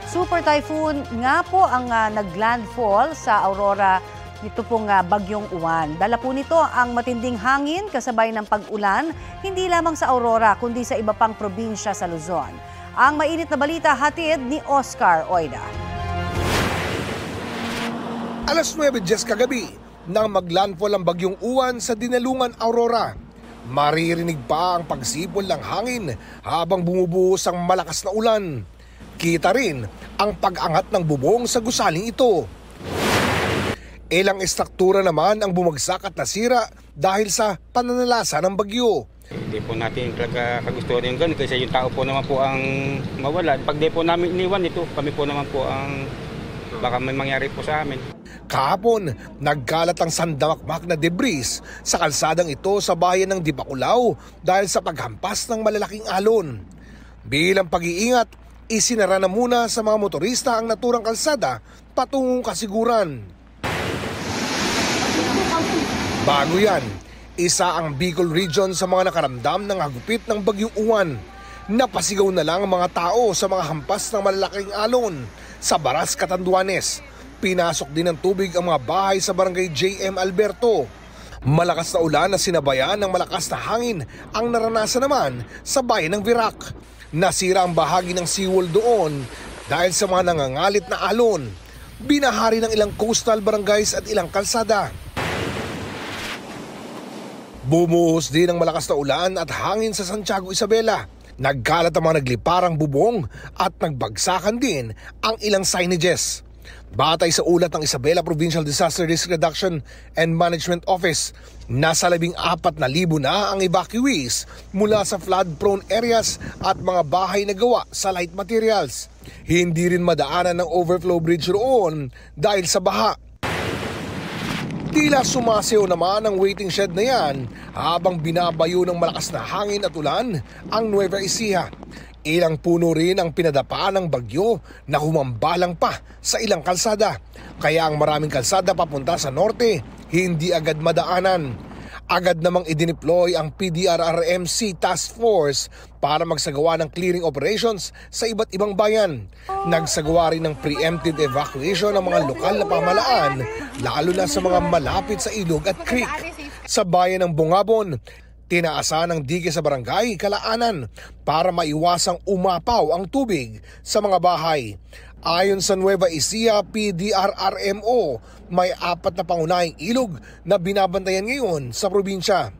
Super typhoon nga po ang naglandfall sa Aurora nito pong Bagyong Uwan. Dala po nito ang matinding hangin kasabay ng pag-ulan, hindi lamang sa Aurora kundi sa iba pang probinsya sa Luzon. Ang mainit na balita hatid ni Oscar Oida. Alas 9:10 kagabi nang maglandfall ang Bagyong Uwan sa Dinalungan, Aurora. Maririnig pa ang pagsipol ng hangin habang bumubuhos ang malakas na ulan. Kita rin ang pag-angat ng bubong sa gusaling ito. Ilang estruktura naman ang bumagsak at nasira dahil sa pananalasa ng bagyo. Hindi po natin kagustuhan yung ganun kasi yung tao po naman po ang mawala. Pag di po namin iniwan ito, kami po naman po ang baka may mangyari po sa amin. Kahapon, nagkalat ang sandamakmak na debris sa kalsadang ito sa bayan ng Dipakulaw dahil sa paghampas ng malalaking alon. Bilang pag-iingat, isinara na muna sa mga motorista ang naturang kalsada patungong kasiguran. Bago yan, isa ang Bicol Region sa mga nakaramdam ng hagupit ng Bagyong Uwan. Napasigaw na lang ang mga tao sa mga hampas ng malalaking alon sa Baras, Catanduanes. Pinasok din ng tubig ang mga bahay sa barangay JM Alberto. Malakas na ulan na sinabayan ng malakas na hangin ang naranasan naman sa bayan ng Virac. Nasira ang bahagi ng seawall doon dahil sa mga nangangalit na alon. Binahari ng ilang coastal barangays at ilang kalsada. Bumuhos din ang malakas na ulan at hangin sa Santiago, Isabela. Nagkalat ang mga nagliparang bubong at nagbagsakan din ang ilang signages. Batay sa ulat ng Isabela Provincial Disaster Risk Reduction and Management Office, nasa 14,000 na ang evacuees mula sa flood-prone areas at mga bahay na gawa sa light materials. Hindi rin madaanan ng overflow bridge roon dahil sa baha. Tila sumasayaw naman ang waiting shed na yan habang binabayo ng malakas na hangin at ulan ang Nueva Ecija. Ilang puno rin ang pinadapa ng bagyo na humambalang pa sa ilang kalsada. Kaya ang maraming kalsada papunta sa norte hindi agad madaanan. Agad namang idineploy ang PDRRMC Task Force para magsagawa ng clearing operations sa iba't ibang bayan. Nagsagawa rin ng preemptive evacuation ng mga lokal na pamahalaan, lalo na sa mga malapit sa ilog at creek. Sa bayan ng Bungabon, tinaasan ng dike sa barangay Kalaanan para maiwasang umapaw ang tubig sa mga bahay. Ayon sa Nueva Ecija PDRRMO, may 4 na pangunahing ilog na binabantayan ngayon sa probinsya.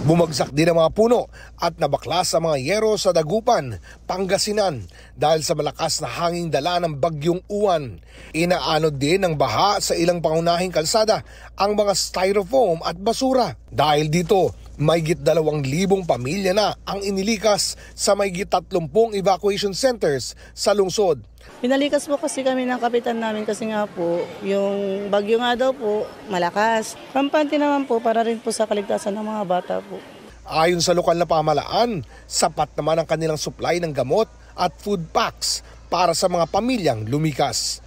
Bumagsak din ang mga puno at nabaklas ang mga yero sa Dagupan, Pangasinan dahil sa malakas na hanging dala ng Bagyong Uwan. Inaanod din ng baha sa ilang pangunahing kalsada ang mga styrofoam at basura. Dahil dito, mahigit 2,000 pamilya na ang inilikas sa mahigit 30 evacuation centers sa lungsod. Pinalikas po kasi kami ng kapitan namin kasi nga po, yung bagyo nga daw po, malakas. Pampante naman po para rin po sa kaligtasan ng mga bata po. Ayon sa lokal na pamahalaan, sapat naman ang kanilang supply ng gamot at food packs para sa mga pamilyang lumikas.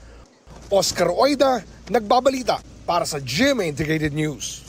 Oscar Oida, nagbabalita para sa GMA Integrated News.